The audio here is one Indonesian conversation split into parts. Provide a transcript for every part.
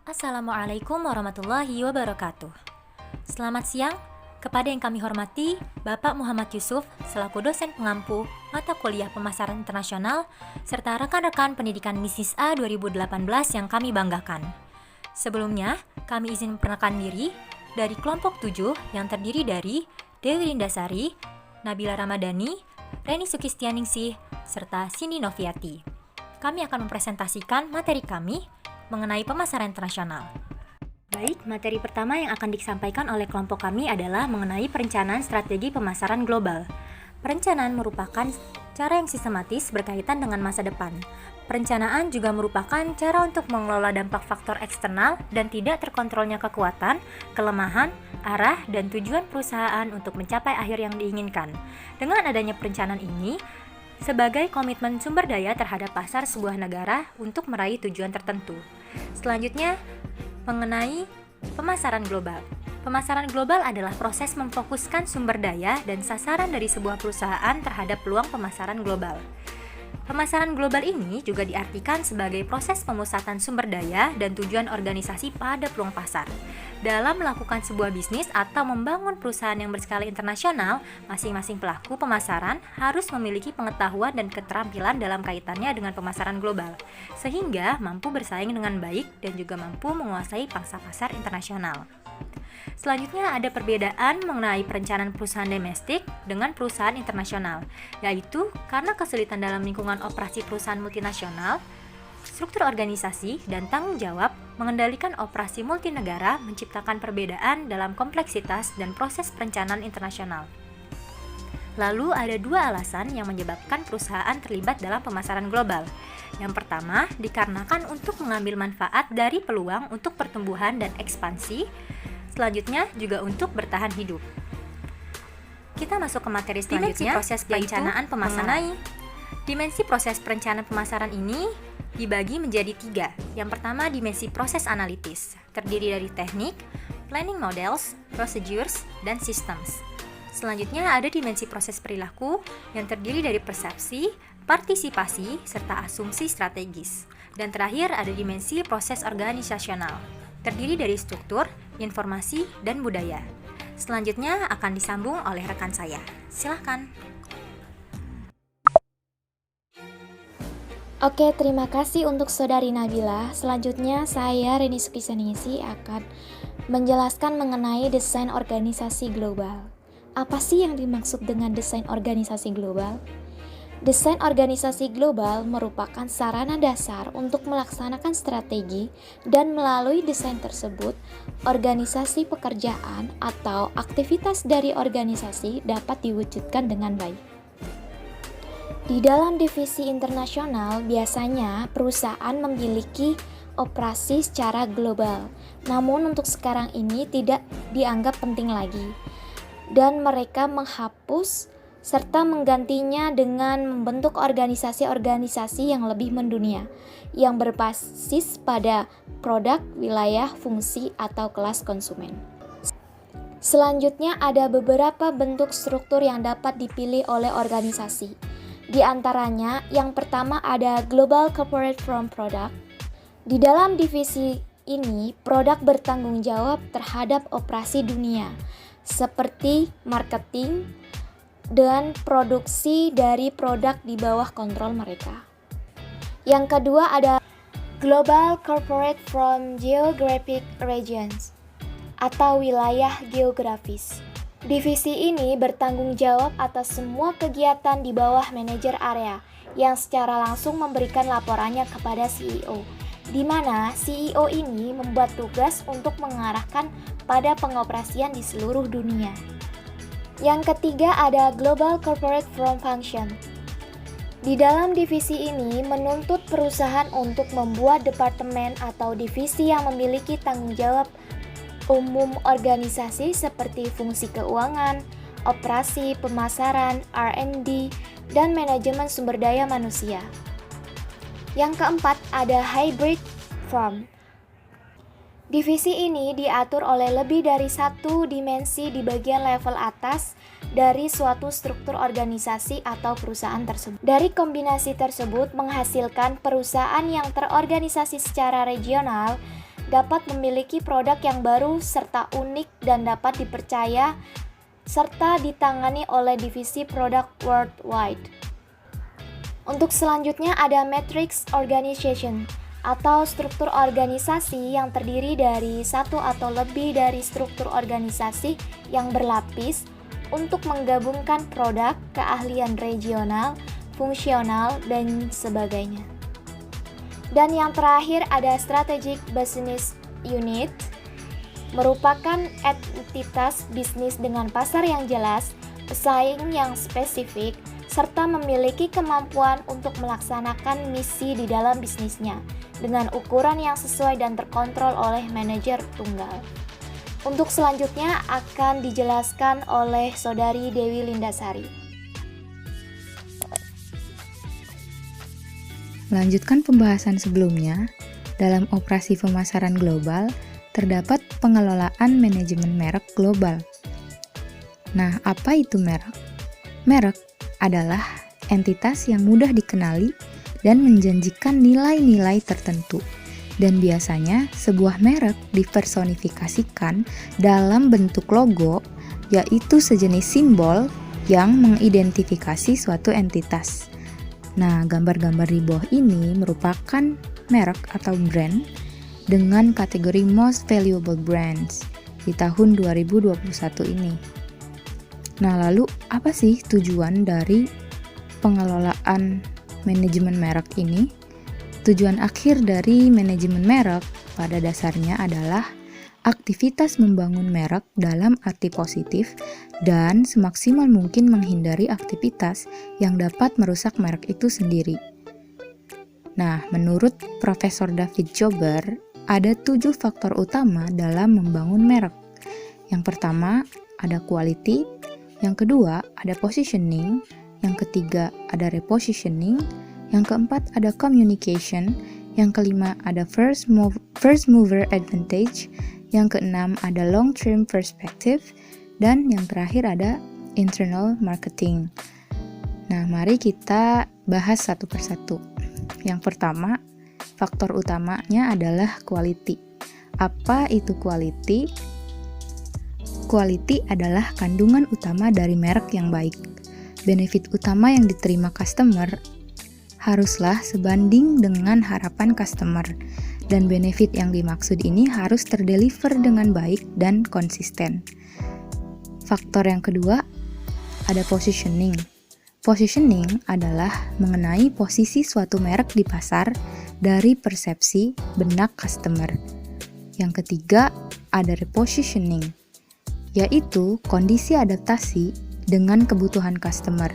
Assalamualaikum warahmatullahi wabarakatuh. Selamat siang kepada yang kami hormati Bapak Muhammad Yusuf selaku dosen pengampu mata kuliah pemasaran internasional serta rekan-rekan pendidikan Misis A 2018 yang kami banggakan. Sebelumnya, kami izin memperkenalkan diri dari kelompok 7 yang terdiri dari Dewi Lindasari, Nabila Ramadhani, Reni Sukistianingsih, serta Cindy Noviati. Kami akan mempresentasikan materi kami mengenai pemasaran internasional. Baik, materi pertama yang akan disampaikan oleh kelompok kami adalah mengenai perencanaan strategi pemasaran global. Perencanaan merupakan cara yang sistematis berkaitan dengan masa depan. Perencanaan juga merupakan cara untuk mengelola dampak faktor eksternal dan tidak terkontrolnya kekuatan, kelemahan, arah, dan tujuan perusahaan untuk mencapai akhir yang diinginkan. Dengan adanya perencanaan ini, sebagai komitmen sumber daya terhadap pasar sebuah negara untuk meraih tujuan tertentu. Selanjutnya, mengenai pemasaran global. Pemasaran global adalah proses memfokuskan sumber daya dan sasaran dari sebuah perusahaan terhadap peluang pemasaran global. Pemasaran global ini juga diartikan sebagai proses pemusatan sumber daya dan tujuan organisasi pada peluang pasar. Dalam melakukan sebuah bisnis atau membangun perusahaan yang berskala internasional, masing-masing pelaku pemasaran harus memiliki pengetahuan dan keterampilan dalam kaitannya dengan pemasaran global, sehingga mampu bersaing dengan baik dan juga mampu menguasai pangsa pasar internasional. Selanjutnya ada perbedaan mengenai perencanaan perusahaan domestik dengan perusahaan internasional, yaitu karena kesulitan dalam lingkungan operasi perusahaan multinasional, struktur organisasi, dan tanggung jawab mengendalikan operasi multinegara menciptakan perbedaan dalam kompleksitas dan proses perencanaan internasional. Lalu ada dua alasan yang menyebabkan perusahaan terlibat dalam pemasaran global. Yang pertama, dikarenakan untuk mengambil manfaat dari peluang untuk pertumbuhan dan ekspansi. Selanjutnya juga untuk bertahan hidup. Kita masuk ke materi selanjutnya, proses perencanaan pemasaran. Dimensi proses perencanaan pemasaran ini dibagi menjadi 3. Yang pertama, dimensi proses analitis, terdiri dari teknik, planning models, procedures, dan systems. Selanjutnya ada dimensi proses perilaku yang terdiri dari persepsi, partisipasi, serta asumsi strategis. Dan terakhir ada dimensi proses organisasional, terdiri dari struktur, informasi, dan budaya. Selanjutnya akan disambung oleh rekan saya. Silahkan. Oke, terima kasih untuk Saudari Nabila. Selanjutnya saya Reni Sukistianingsih akan menjelaskan mengenai desain organisasi global. Apa sih yang dimaksud dengan desain organisasi global? Desain organisasi global merupakan sarana dasar untuk melaksanakan strategi dan melalui desain tersebut, organisasi pekerjaan atau aktivitas dari organisasi dapat diwujudkan dengan baik. Di dalam divisi internasional, biasanya perusahaan memiliki operasi secara global, namun untuk sekarang ini tidak dianggap penting lagi, dan mereka menghapus serta menggantinya dengan membentuk organisasi-organisasi yang lebih mendunia, yang berbasis pada produk, wilayah, fungsi, atau kelas konsumen. Selanjutnya ada beberapa bentuk struktur yang dapat dipilih oleh organisasi. Di antaranya, yang pertama ada Global Corporate From Product. Di dalam divisi ini, produk bertanggung jawab terhadap operasi dunia, seperti marketing, dan produksi dari produk di bawah kontrol mereka. Yang kedua ada Global Corporate from Geographic Regions atau wilayah geografis. Divisi ini bertanggung jawab atas semua kegiatan di bawah manajer area yang secara langsung memberikan laporannya kepada CEO, di mana CEO ini membuat tugas untuk mengarahkan pada pengoperasian di seluruh dunia. Yang ketiga ada Global Corporate from Function. Di dalam divisi ini menuntut perusahaan untuk membuat departemen atau divisi yang memiliki tanggung jawab umum organisasi seperti fungsi keuangan, operasi, pemasaran, R&D, dan manajemen sumber daya manusia. Yang keempat ada Hybrid Firm. Divisi ini diatur oleh lebih dari satu dimensi di bagian level atas dari suatu struktur organisasi atau perusahaan tersebut. Dari kombinasi tersebut menghasilkan perusahaan yang terorganisasi secara regional dapat memiliki produk yang baru serta unik dan dapat dipercaya serta ditangani oleh divisi produk worldwide. Untuk selanjutnya ada matrix organization atau struktur organisasi yang terdiri dari satu atau lebih dari struktur organisasi yang berlapis untuk menggabungkan produk, keahlian regional, fungsional, dan sebagainya. Dan yang terakhir ada strategic business unit, merupakan entitas bisnis dengan pasar yang jelas, pesaing yang spesifik, serta memiliki kemampuan untuk melaksanakan misi di dalam bisnisnya dengan ukuran yang sesuai dan terkontrol oleh manajer tunggal. Untuk selanjutnya akan dijelaskan oleh Saudari Dewi Lindasari. Melanjutkan pembahasan sebelumnya, dalam operasi pemasaran global terdapat pengelolaan manajemen merek global. Nah, apa itu merek? Merek adalah entitas yang mudah dikenali dan menjanjikan nilai-nilai tertentu. Dan biasanya sebuah merek dipersonifikasikan dalam bentuk logo, yaitu sejenis simbol yang mengidentifikasi suatu entitas. Nah, gambar-gambar di bawah ini merupakan merek atau brand dengan kategori Most Valuable Brands di tahun 2021 ini. Nah, lalu apa sih tujuan dari pengelolaan manajemen merek ini? Tujuan akhir dari manajemen merek pada dasarnya adalah aktivitas membangun merek dalam arti positif dan semaksimal mungkin menghindari aktivitas yang dapat merusak merek itu sendiri. Nah, menurut Profesor David Jober, ada 7 faktor utama dalam membangun merek. Yang pertama, ada quality. Yang kedua, ada positioning. Yang ketiga, ada repositioning. Yang keempat, ada communication. Yang kelima, ada first mover advantage. Yang keenam, ada long-term perspective. Dan yang terakhir, ada internal marketing. Nah, mari kita bahas satu persatu. Yang pertama, faktor utamanya adalah quality. Apa itu quality? Quality adalah kandungan utama dari merek yang baik. Benefit utama yang diterima customer haruslah sebanding dengan harapan customer, dan benefit yang dimaksud ini harus terdeliver dengan baik dan konsisten. Faktor yang kedua, ada positioning. Positioning adalah mengenai posisi suatu merek di pasar dari persepsi benak customer. Yang ketiga, ada repositioning, yaitu kondisi adaptasi dengan kebutuhan customer,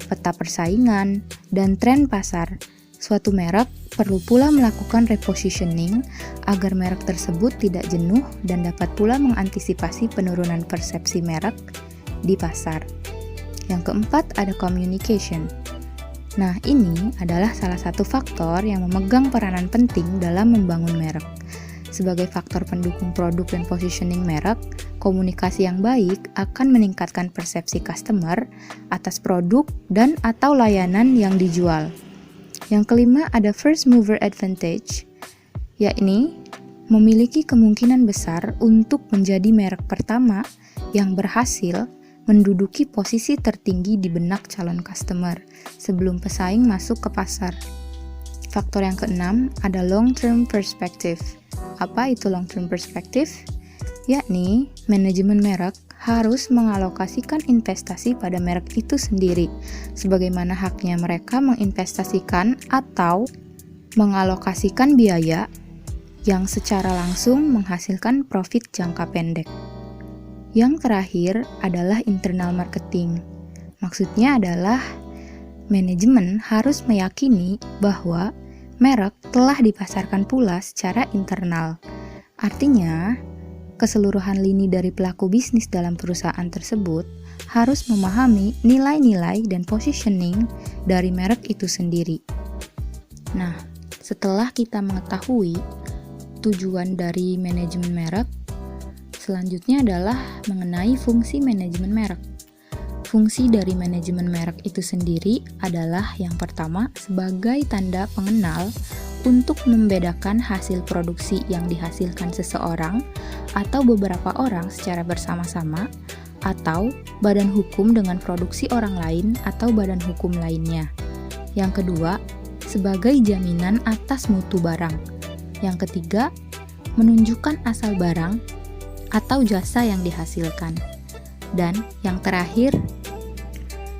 peta persaingan, dan tren pasar. Suatu merek perlu pula melakukan repositioning agar merek tersebut tidak jenuh dan dapat pula mengantisipasi penurunan persepsi merek di pasar. Yang keempat, ada communication. Nah, ini adalah salah satu faktor yang memegang peranan penting dalam membangun merek. Sebagai faktor pendukung produk dan positioning merek, komunikasi yang baik akan meningkatkan persepsi customer atas produk dan atau layanan yang dijual. Yang kelima, ada first mover advantage, yakni memiliki kemungkinan besar untuk menjadi merek pertama yang berhasil menduduki posisi tertinggi di benak calon customer sebelum pesaing masuk ke pasar. Faktor yang keenam, ada long-term perspective. Apa itu long-term perspective? Yakni, manajemen merek harus mengalokasikan investasi pada merek itu sendiri, sebagaimana haknya mereka menginvestasikan atau mengalokasikan biaya yang secara langsung menghasilkan profit jangka pendek. Yang terakhir adalah internal marketing. Maksudnya adalah manajemen harus meyakini bahwa merek telah dipasarkan pula secara internal. Artinya, keseluruhan lini dari pelaku bisnis dalam perusahaan tersebut harus memahami nilai-nilai dan positioning dari merek itu sendiri. Nah, setelah kita mengetahui tujuan dari manajemen merek, selanjutnya adalah mengenai fungsi manajemen merek. Fungsi dari manajemen merek itu sendiri adalah yang pertama sebagai tanda pengenal untuk membedakan hasil produksi yang dihasilkan seseorang atau beberapa orang secara bersama-sama, atau badan hukum dengan produksi orang lain atau badan hukum lainnya. Yang kedua, sebagai jaminan atas mutu barang. Yang ketiga, menunjukkan asal barang atau jasa yang dihasilkan. Dan yang terakhir,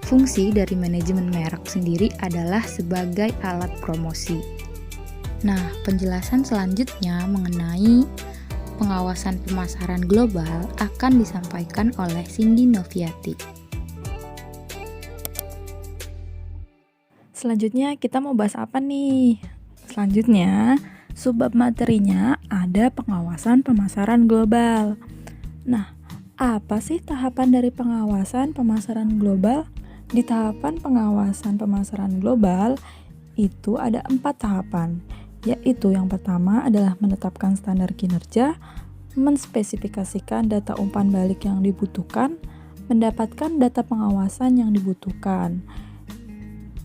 fungsi dari manajemen merek sendiri adalah sebagai alat promosi. Nah, penjelasan selanjutnya mengenai pengawasan pemasaran global akan disampaikan oleh Cindy Noviati. Selanjutnya kita mau bahas apa nih? Selanjutnya, subbab materinya ada pengawasan pemasaran global. Nah, apa sih tahapan dari pengawasan pemasaran global? Di tahapan pengawasan pemasaran global itu ada 4 tahapan, yaitu yang pertama adalah menetapkan standar kinerja, menspesifikasikan data umpan balik yang dibutuhkan, mendapatkan data pengawasan yang dibutuhkan,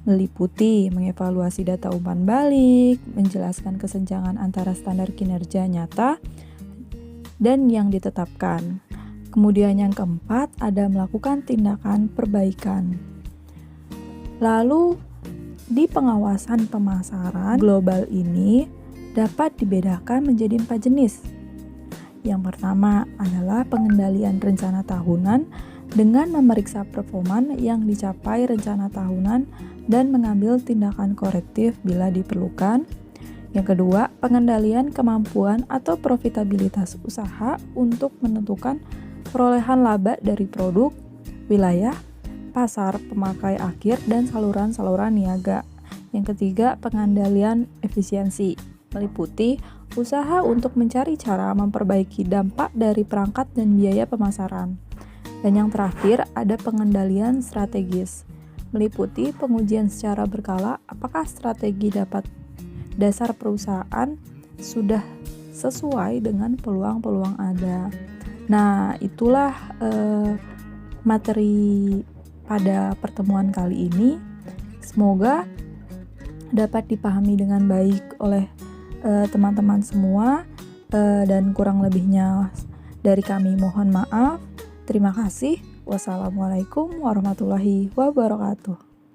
meliputi mengevaluasi data umpan balik, menjelaskan kesenjangan antara standar kinerja nyata dan yang ditetapkan. Kemudian yang keempat ada melakukan tindakan perbaikan. Lalu di pengawasan pemasaran global ini dapat dibedakan menjadi 4 jenis. Yang pertama adalah pengendalian rencana tahunan dengan memeriksa performa yang dicapai rencana tahunan dan mengambil tindakan korektif bila diperlukan. Yang kedua, pengendalian kemampuan atau profitabilitas usaha untuk menentukan perolehan laba dari produk, wilayah, pasar, pemakai akhir, dan saluran-saluran niaga. Yang ketiga, pengendalian efisiensi, meliputi usaha untuk mencari cara memperbaiki dampak dari perangkat dan biaya pemasaran. Dan yang terakhir, ada pengendalian strategis, meliputi pengujian secara berkala apakah strategi dasar perusahaan sudah sesuai dengan peluang-peluang ada. Nah, itulah materi pada pertemuan kali ini. Semoga dapat dipahami dengan baik oleh teman-teman semua, dan kurang lebihnya dari kami mohon maaf. Terima kasih. Wassalamualaikum warahmatullahi wabarakatuh.